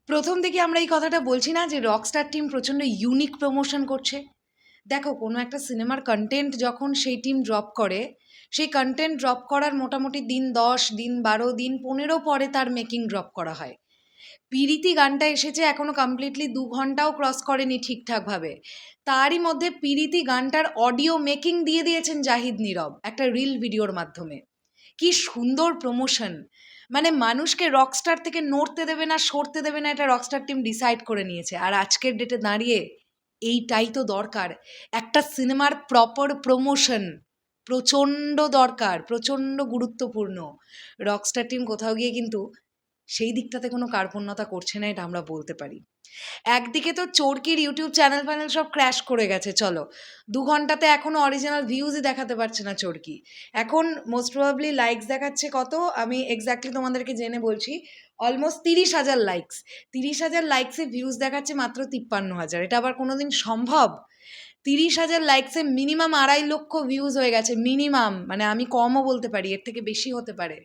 প্রথম থেকে আমরা এই কথাটা বলছি না যে রকস্টার টিম প্রচণ্ড ইউনিক প্রমোশন করছে। দেখো, কোনো একটা সিনেমার কন্টেন্ট যখন সেই টিম ড্রপ করে, সেই কন্টেন্ট ড্রপ করার মোটামুটি দিন 10, দিন 12, দিন 15 পরে তার মেকিং ড্রপ করা হয়। পিরিতি গানটা এসেছে এখনো কমপ্লিটলি 2 ঘন্টাও ক্রস করেনি ঠিকঠাকভাবে। তারই মধ্যে পিরিতি গানটার অডিও মেকিং দিয়ে দিয়েছেন জাহিদ নীরব একটা রিল ভিডিওর মাধ্যমে। কি সুন্দর প্রমোশন! মানে মানুষকে রকস্টার থেকে নড়তে দেবে না, সরতে দেবে না, এটা রকস্টার টিম ডিসাইড করে নিয়েছে। আর আজকের ডেটে দাঁড়িয়ে এইটাই তো দরকার। একটা সিনেমার প্রপার প্রমোশন প্রচণ্ড দরকার, প্রচণ্ড গুরুত্বপূর্ণ। রকস্টার টিম কোথাও গিয়ে কিন্তু সেই দিকটাতে কোনো কার্পণ্যতা করছে না, এটা আমরা বলতে পারি। একদিকে তো চরকির ইউটিউব চ্যানেল ফ্যানেল সব ক্র্যাশ করে গেছে, চলো 2 ঘন্টাতে এখনও অরিজিনাল ভিউজই দেখাতে পারছে না চরকি। এখন মোস্ট প্রবাবলি লাইকস দেখাচ্ছে কত, আমি এক্স্যাক্টলি তোমাদেরকে জেনে বলছি, অলমোস্ট 30,000 লাইকস। 30,000 লাইকসে ভিউজ দেখাচ্ছে মাত্র 53,000। এটা আবার কোনোদিন সম্ভব? 30,000 লাইকসে মিনিমাম 2.5 লক্ষ ভিউজ হয়ে গেছে, মিনিমাম। মানে আমি কমও বলতে পারি, এর থেকে বেশি হতে পারে।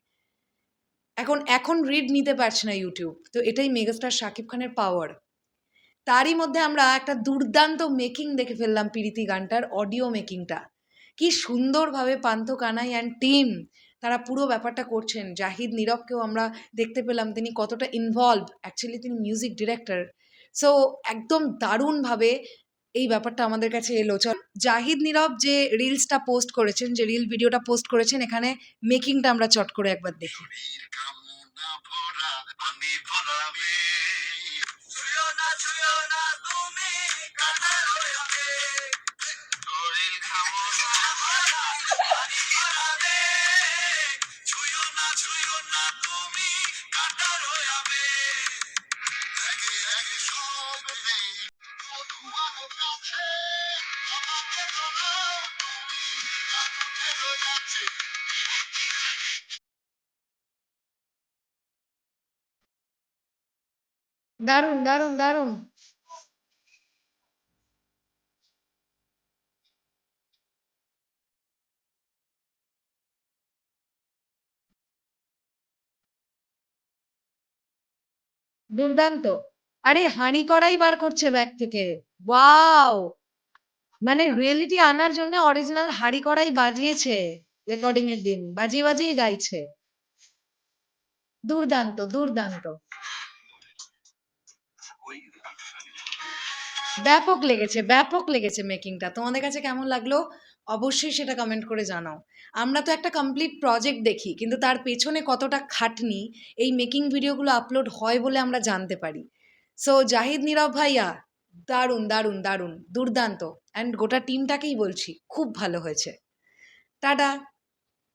এখন রিড নিতে পারছে না ইউটিউব। তো এটাই মেগাস্টার শাকিব খানের পাওয়ার। তারই মধ্যে আমরা একটা দুর্দান্ত মেকিং দেখে ফেললাম পিরিতি গানটার অডিও মেকিংটা। কি সুন্দরভাবে পান্থ কানাই অ্যান্ড টিম তারা পুরো ব্যাপারটা করছেন। জাহিদ নীরবকেও আমরা দেখতে পেলাম তিনি কতটা ইনভলভ, অ্যাকচুয়ালি তিনি মিউজিক ডিরেক্টর। সো একদম দারুণভাবে এই ব্যাপারটা আমাদের কাছে এলো। চল, জাহিদ নীরব যে রিলসটা পোস্ট করেছেন, যে রিল ভিডিওটা পোস্ট করেছেন, এখানে মেকিংটা আমরা চট করে একবার দেখি। দারুণ দারুণ দারুণ, দুর্দান্ত। আরে হাঁড়ি কড়াই বার করছে ব্যাগ থেকে, ওয়াও! মানে রিয়েলিটি আনার জন্য অরিজিনাল হাঁড়ি কড়াই বাজিয়েছে, রেকর্ডিং এর দিন বাজিয়ে বাজিয়ে গাইছে। দুর্দান্ত দুর্দান্ত, ব্যাপক লেগেছে, ব্যাপক লেগেছে মেকিংটা। তোমাদের কাছে কেমন লাগলো অবশ্যই সেটা কমেন্ট করে জানাও। আমরা তো একটা কমপ্লিট প্রজেক্ট দেখি, কিন্তু তার পেছনে কতটা খাটনি এই মেকিং ভিডিওগুলো আপলোড হয় বলে আমরা জানতে পারি। সো জাহিদ নীরব ভাইয়া, দারুণ দারুণ দারুণ, দুর্দান্ত। অ্যান্ড গোটা টিমটাকেই বলছি, খুব ভালো হয়েছে। টাটা।